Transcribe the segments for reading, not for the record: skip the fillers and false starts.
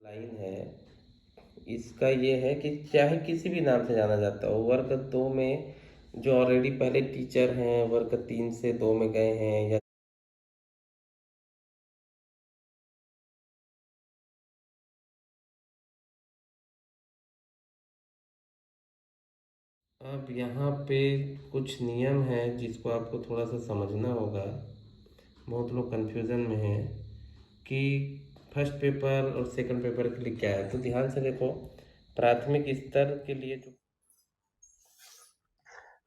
Line है। इसका ये है कि चाहे किसी भी नाम से जाना जाता हो, वर्ग 2 में जो ऑलरेडी पहले टीचर हैं वर्ग 3 से 2 में गए हैं, या अब यहाँ पे कुछ नियम है जिसको आपको थोड़ा सा समझना होगा। बहुत लोग कन्फ्यूज़न में हैं कि फर्स्ट पेपर और सेकंड पेपर के लिए क्या है। तो ध्यान से देखो, प्राथमिक स्तर के लिए जो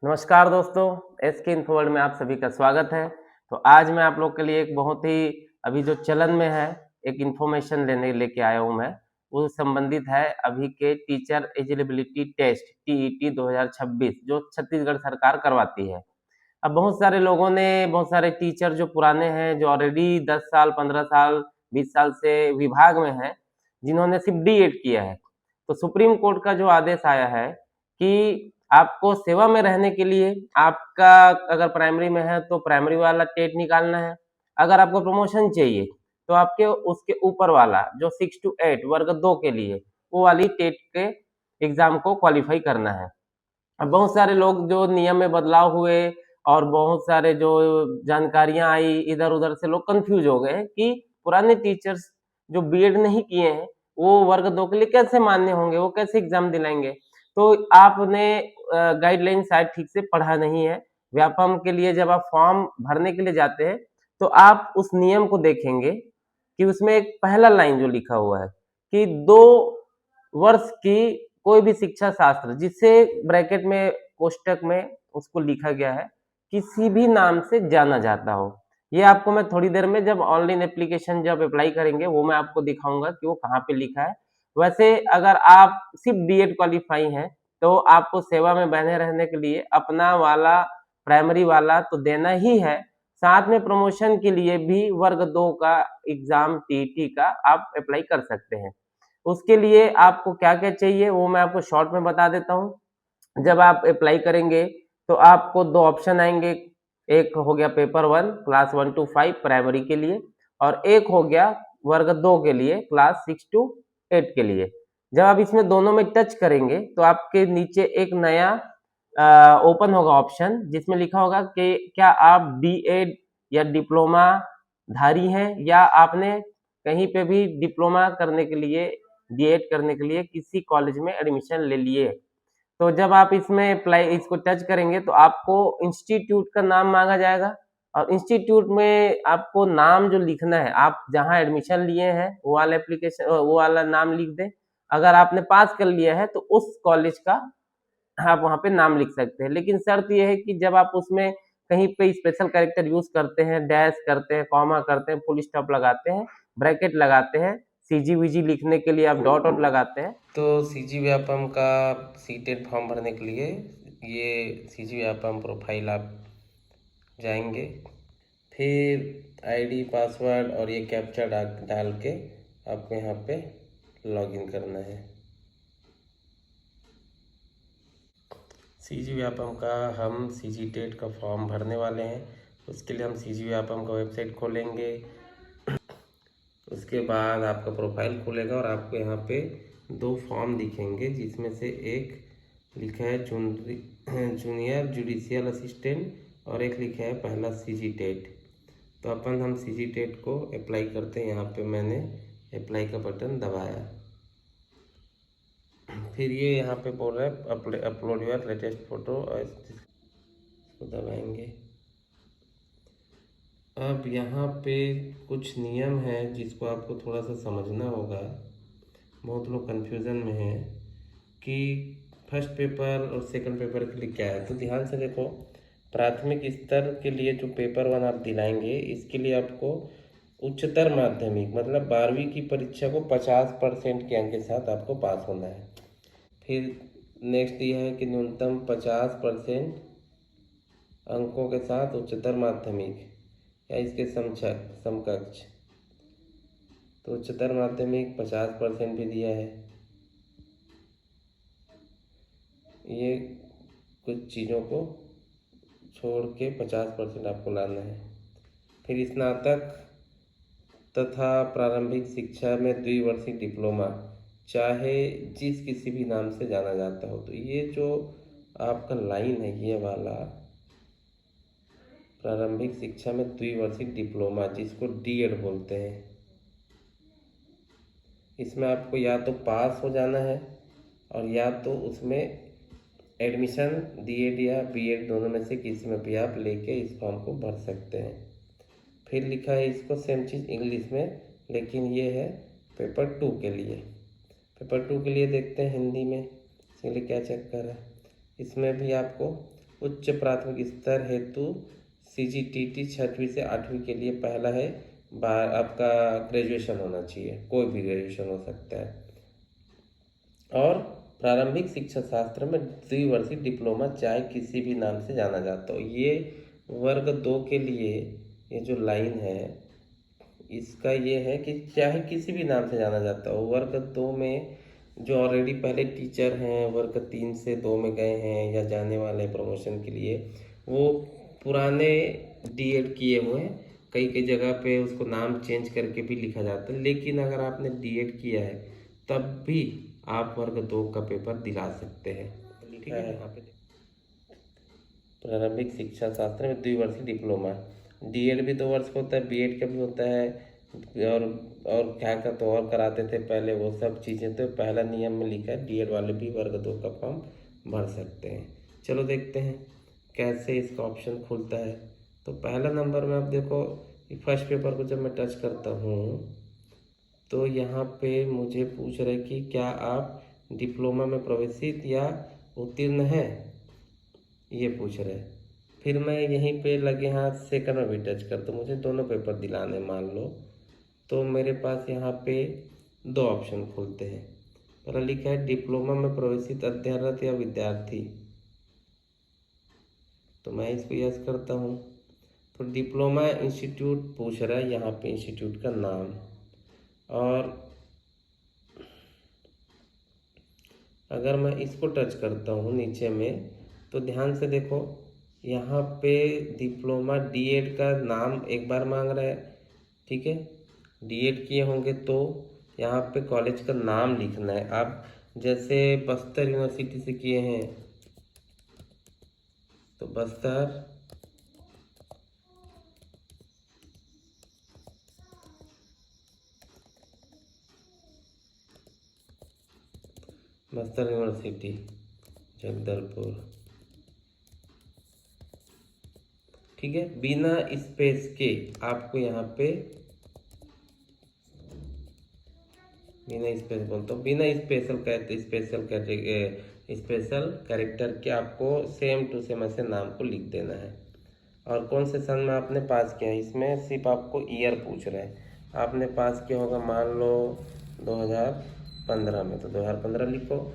नमस्कार दोस्तों, एस के इन्फो वर्ल्ड में आप सभी का स्वागत है। तो आज मैं आप लोग के लिए एक बहुत ही अभी जो चलन में है एक इन्फॉर्मेशन लेके आया हूँ मैं। वो संबंधित है अभी के टीचर एलिजिबिलिटी टेस्ट टीईटी 2026 जो छत्तीसगढ़ सरकार करवाती है। अब बहुत सारे लोगों ने, बहुत सारे टीचर जो पुराने हैं, जो ऑलरेडी 10 साल 15 साल 20 साल से विभाग में हैं, जिन्होंने सिर्फ डी.एड किया है, तो सुप्रीम कोर्ट का जो आदेश आया है कि आपको सेवा में रहने के लिए आपका अगर प्राइमरी में है तो प्राइमरी वाला टेट निकालना है। अगर आपको प्रमोशन चाहिए तो आपके उसके ऊपर वाला जो 6 to 8 वर्ग 2 के लिए वो वाली टेट के एग्जाम को क्वालिफाई करना है। अब बहुत सारे लोग जो नियम में बदलाव हुए और बहुत सारे जो जानकारियां आई, इधर उधर से लोग कंफ्यूज हो गए कि पुराने टीचर्स जो बीएड नहीं किए हैं वो वर्ग 2 के लिए कैसे मान्य होंगे, वो कैसे एग्जाम दिलाएंगे। तो आपने गाइडलाइन शायद ठीक से पढ़ा नहीं है। व्यापम के लिए जब आप फॉर्म भरने के लिए जाते हैं तो आप उस नियम को देखेंगे कि उसमें एक पहला लाइन जो लिखा हुआ है कि 2 वर्ष की कोई भी शिक्षा शास्त्र, जिसे ब्रैकेट में कोष्टक में उसको लिखा गया है, किसी भी नाम से जाना जाता हो। ये आपको मैं थोड़ी देर में जब ऑनलाइन एप्लीकेशन जब अप्लाई करेंगे वो मैं आपको दिखाऊंगा कि वो कहाँ पे लिखा है। वैसे अगर आप सिर्फ बीएड क्वालिफाई हैं तो आपको सेवा में बने रहने के लिए अपना वाला प्राइमरी वाला तो देना ही है, साथ में प्रमोशन के लिए भी वर्ग 2 का एग्जाम टीईटी का आप अप्लाई कर सकते हैं। उसके लिए आपको क्या-क्या चाहिए वो मैं आपको शॉर्ट में बता देता हूँ। जब आप अप्लाई करेंगे तो आपको 2 ऑप्शन आएंगे। एक हो गया पेपर 1 क्लास 1 to 5 प्राइमरी के लिए, और एक हो गया वर्ग 2 के लिए क्लास 6 to 8 के लिए। जब आप इसमें दोनों में टच करेंगे तो आपके नीचे एक नया ओपन होगा ऑप्शन जिसमें लिखा होगा कि क्या आप बीएड या डिप्लोमा धारी हैं, या आपने कहीं पे भी डिप्लोमा करने के लिए, बीएड करने के लिए किसी कॉलेज में एडमिशन ले लिए। तो जब आप इसमें अप्लाई इसको टच करेंगे तो आपको इंस्टीट्यूट का नाम मांगा जाएगा, और इंस्टीट्यूट में आपको नाम जो लिखना है, आप जहाँ एडमिशन लिए हैं वो वाला एप्लीकेशन वो वाला नाम लिख दें। अगर आपने पास कर लिया है तो उस कॉलेज का आप वहाँ पे नाम लिख सकते हैं। लेकिन शर्त ये है कि जब आप उसमें कहीं पे स्पेशल कैरेक्टर यूज करते हैं, डैश करते हैं, कॉमा करते हैं, फुल स्टॉप लगाते हैं, ब्रैकेट लगाते हैं, सीजी वीजी लिखने के लिए आप डॉट वॉट लगाते हैं। तो सीजी व्यापम का सीटेट फॉर्म भरने के लिए ये सीजी व्यापम प्रोफाइल आप जाएंगे, फिर आईडी पासवर्ड और ये कैप्चा डाल के आपको यहाँ पे लॉगिन करना है। सीजी व्यापम का हम सीजी टेट का फॉर्म भरने वाले हैं। उसके लिए हम सीजी व्यापम का वेबसाइट खोलेंगे। उसके बाद आपका प्रोफाइल खुलेगा और आपको यहाँ पे 2 फॉर्म दिखेंगे, जिसमें से एक लिखा है जूनियर जुडिशियल असिस्टेंट और एक लिखा है पहला सीजी टेट। तो हम सीजी टेट को अप्लाई करते हैं। यहाँ पे मैंने अप्लाई का बटन दबाया, फिर ये यहाँ पे बोल रहा है अपलोड योर लेटेस्ट फोटो, और इसको दबाएंगे। अब यहाँ पे कुछ नियम है जिसको आपको थोड़ा सा समझना होगा। बहुत लोग कन्फ्यूज़न में हैं कि फर्स्ट पेपर और सेकंड पेपर के लिए क्या है। तो ध्यान से देखो, प्राथमिक स्तर के लिए जो पेपर 1 आप दिलाएंगे, इसके लिए आपको उच्चतर माध्यमिक मतलब 12वीं की परीक्षा को 50% के अंक के साथ आपको पास होना है। फिर नेक्स्ट ये है कि न्यूनतम 50% अंकों के साथ उच्चतर माध्यमिक या इसके समकक्ष। तो उच्चतर माध्यमिक 50% भी दिया है। ये कुछ चीज़ों को छोड़ के 50% आपको लाना है। फिर स्नातक तथा प्रारंभिक शिक्षा में द्विवर्षीय डिप्लोमा चाहे जिस किसी भी नाम से जाना जाता हो। तो ये जो आपका लाइन है ये वाला, प्रारंभिक शिक्षा में द्विवर्षीय डिप्लोमा जिसको डीएड बोलते हैं, इसमें आपको या तो पास हो जाना है और या तो उसमें एडमिशन डीएड या बीएड दोनों में से किसी में भी आप लेके इस फॉर्म को भर सकते हैं। फिर लिखा है इसको सेम चीज़ इंग्लिश में, लेकिन ये है पेपर 2 के लिए। पेपर 2 के लिए देखते हैं हिंदी में, इसके लिए क्या चक्कर है। इसमें भी आपको उच्च प्राथमिक स्तर हेतु CGTT 6वीं से 8वीं के लिए पहला है आपका ग्रेजुएशन होना चाहिए, कोई भी ग्रेजुएशन हो सकता है। और प्रारंभिक शिक्षा शास्त्र में द्विवर्षीय डिप्लोमा चाहे किसी भी नाम से जाना जाता हो। ये वर्ग 2 के लिए ये जो लाइन है इसका ये है कि चाहे किसी भी नाम से जाना जाता हो। वर्ग 2 में जो ऑलरेडी पहले टीचर हैं, वर्ग 3 से 2 में गए हैं या जाने वाले प्रमोशन के लिए, वो पुराने डीएड किए हुए हैं। कई कई जगह पे उसको नाम चेंज करके भी लिखा जाता है, लेकिन अगर आपने डीएड किया है तब भी आप वर्ग 2 का पेपर दिला सकते हैं। ठीक है, यहाँ पे प्रारंभिक शिक्षा शास्त्र में द्विवर्षीय डिप्लोमा, डीएड भी 2 वर्ष का होता है, बीएड का भी होता है, और क्या क्या तो और कराते थे पहले, वो सब चीज़ें तो पहला नियम में लिखा है डीएड वाले भी वर्ग 2 का फॉर्म भर सकते हैं। चलो देखते हैं कैसे इसका ऑप्शन खुलता है। तो पहला नंबर में आप देखो, फर्स्ट पेपर को जब मैं टच करता हूँ तो यहाँ पे मुझे पूछ रहे कि क्या आप डिप्लोमा में प्रवेशित या उत्तीर्ण हैं, ये पूछ रहे। फिर मैं यहीं पे लगे हाथ सेकंड में भी टच करता हूँ, मुझे दोनों पेपर दिलाने मान लो, तो मेरे पास यहाँ पे 2 ऑप्शन खुलते हैं। पहला लिखा है डिप्लोमा में प्रवेशित अध्ययनरत या विद्यार्थी, तो मैं इसको यस करता हूँ। तो डिप्लोमा इंस्टीट्यूट पूछ रहा है, यहाँ पे इंस्टीट्यूट का नाम, और अगर मैं इसको टच करता हूँ नीचे में तो ध्यान से देखो, यहाँ पे डिप्लोमा डीएड का नाम एक बार मांग रहा है। ठीक है, डीएड किए होंगे तो यहाँ पे कॉलेज का नाम लिखना है। आप जैसे बस्तर यूनिवर्सिटी से किए हैं तो बस्तर यूनिवर्सिटी जगदलपुर, ठीक है, बिना स्पेस के आपको यहाँ पे, बिना स्पेस बोलता हूँ, बिना स्पेशल कैरेक्टर के आपको सेम टू सेम ऐसे नाम को लिख देना है। और कौन से सन में आपने पास किया है, इसमें सिर्फ आपको ईयर पूछ रहे हैं। आपने पास किया होगा मान लो 2015 में, तो 2015 लिखो,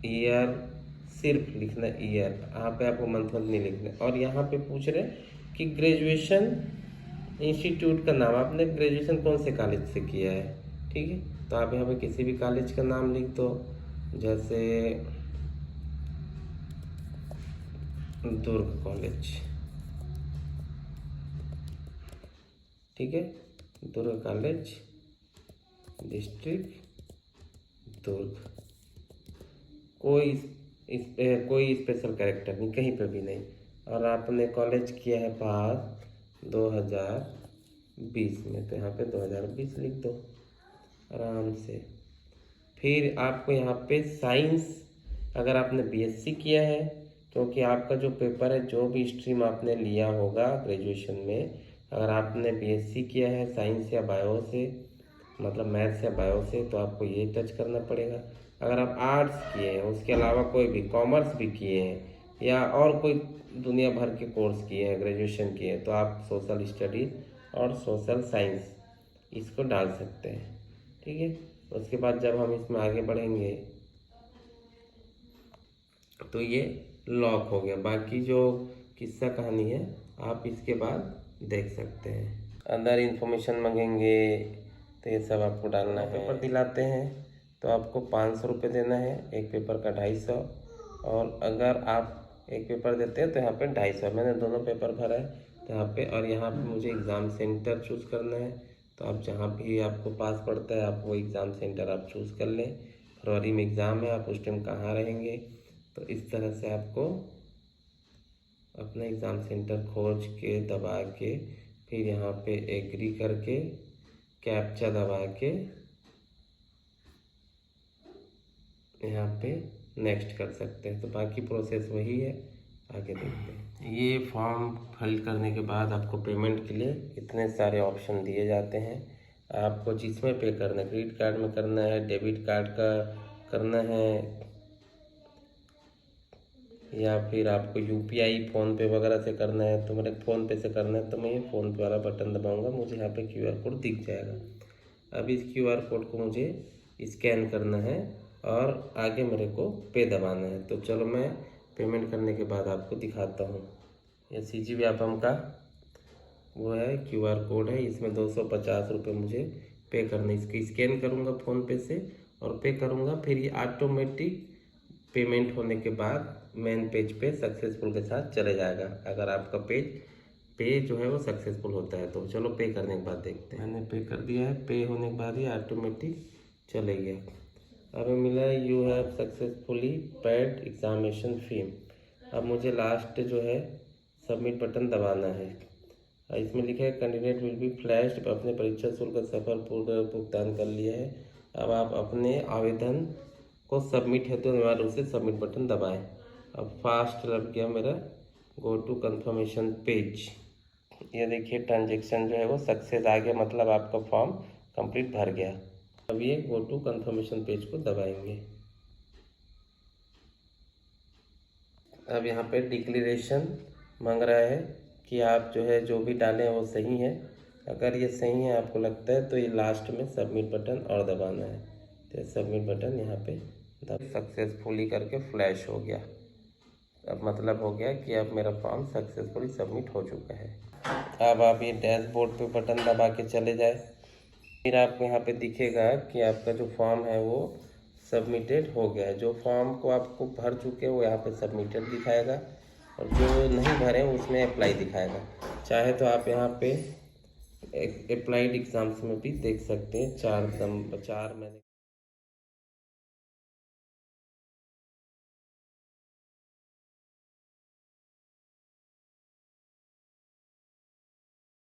ईयर सिर्फ लिखना ईयर, यहाँ पे आपको मंथ नहीं लिखना। और यहाँ पे पूछ रहे कि ग्रेजुएशन इंस्टीट्यूट का नाम, आपने ग्रेजुएशन कौन से कॉलेज से किया है। ठीक है, तो आप यहाँ पे किसी भी कॉलेज का नाम लिख दो, जैसे दुर्ग कॉलेज, ठीक है, दुर्ग कॉलेज डिस्ट्रिक्ट दुर्ग, कोई स्पेशल कैरेक्टर नहीं, कहीं पे भी नहीं। और आपने कॉलेज किया है पास 2020 में, तो यहाँ पे 2020 लिख दो आराम से। फिर आपको यहाँ पे साइंस, अगर आपने बीएससी किया है, क्योंकि आपका जो पेपर है, जो भी स्ट्रीम आपने लिया होगा ग्रेजुएशन में, अगर आपने बीएससी किया है साइंस या बायो से, मतलब मैथ्स या बायो से, तो आपको ये टच करना पड़ेगा। अगर आप आर्ट्स किए हैं, उसके अलावा कोई भी कॉमर्स भी किए हैं या और कोई दुनिया भर के कोर्स किए हैं, ग्रेजुएशन किए हैं, तो आप सोशल स्टडीज़ और सोशल साइंस इसको डाल सकते हैं। ठीक है, उसके बाद जब हम इसमें आगे बढ़ेंगे तो ये लॉक हो गया। बाकी जो किस्सा कहानी है आप इसके बाद देख सकते हैं। अंदर इंफॉर्मेशन मांगेंगे तो ये सब आपको डालना है। पेपर दिलाते हैं तो आपको 500 रुपये देना है, एक पेपर का 250, और अगर आप एक पेपर देते हैं तो यहाँ पे 250। मैंने दोनों पेपर भरा है तो यहाँ पे, और यहाँ पे मुझे एग्ज़ाम सेंटर चूज़ करना है, तो आप जहाँ भी आपको पास पड़ता है आप वो एग्ज़ाम सेंटर आप चूज़ कर लें। फरवरी में एग्ज़ाम है, आप उस टाइम कहाँ रहेंगे, तो इस तरह से आपको अपना एग्ज़ाम सेंटर खोज के दबा के फिर यहाँ पे एग्री करके कैप्चा दबा के यहाँ पे नेक्स्ट कर सकते हैं। तो बाकी प्रोसेस वही है, आगे देखते हैं। ये फॉर्म फिल करने के बाद आपको पेमेंट के लिए इतने सारे ऑप्शन दिए जाते हैं। आपको जिसमें पे करना है, क्रेडिट कार्ड में करना है, डेबिट कार्ड का करना है, या फिर आपको यूपीआई फ़ोनपे वगैरह से करना है, तो मेरे फ़ोनपे से करना है तो मैं ये फ़ोनपे वाला बटन दबाऊंगा, मुझे यहाँ पे QR कोड दिख जाएगा। अब इस QR कोड को मुझे स्कैन करना है और आगे मेरे को पे दबाना है। तो चलो मैं पेमेंट करने के बाद आपको दिखाता हूँ। ये CG व्यापम का वो है QR कोड है, इसमें 250 रुपये मुझे पे करना है। इसको स्कैन करूँगा फ़ोनपे से और पे करूँगा, फिर ये ऑटोमेटिक पेमेंट होने के बाद मेन पेज पे सक्सेसफुल के साथ चले जाएगा। अगर आपका पे जो है वो सक्सेसफुल होता है तो चलो पे करने के बाद देखते हैं। मैंने पे कर दिया है, पे होने के बाद ही ऑटोमेटिक चले गया। अब मिला है you have successfully paid examination फी। अब मुझे लास्ट जो है सबमिट बटन दबाना है। इसमें लिखा है कैंडिडेट विल बी फ्लैश्ड, अपने परीक्षा शुल्क का सफल पूर्ण भुगतान कर लिया है। अब आप अपने आवेदन को सबमिट है तो अनिवार्य रूप से सबमिट बटन दबाएं। अब फास्ट लग गया मेरा गो टू कंफर्मेशन पेज। ये देखिए ट्रांजेक्शन जो है वो सक्सेस आ गया, मतलब आपका फॉर्म कंप्लीट भर गया। अब ये गो टू कंफर्मेशन पेज को दबाएंगे। अब यहाँ पे डिक्लेरेशन मांग रहा है कि आप जो है जो भी डालें वो सही है। अगर ये सही है आपको लगता है तो ये लास्ट में सबमिट बटन और दबाना है। तो सबमिट बटन यहाँ पे सक्सेसफुली करके फ्लैश हो गया। अब मतलब हो गया कि अब मेरा फॉर्म सक्सेसफुली सबमिट हो चुका है। अब आप ये डैशबोर्ड पे बटन दबा के चले जाए, फिर आपको यहाँ पे दिखेगा कि आपका जो फॉर्म है वो सबमिटेड हो गया है। जो फॉर्म को आपको भर चुके हैं वो यहाँ पे सबमिटेड दिखाएगा और जो नहीं भरे उसमें अप्लाई दिखाएगा। चाहे तो आप यहाँ पे अप्लाइड एग्जाम्स में भी देख सकते हैं। 4 मैंने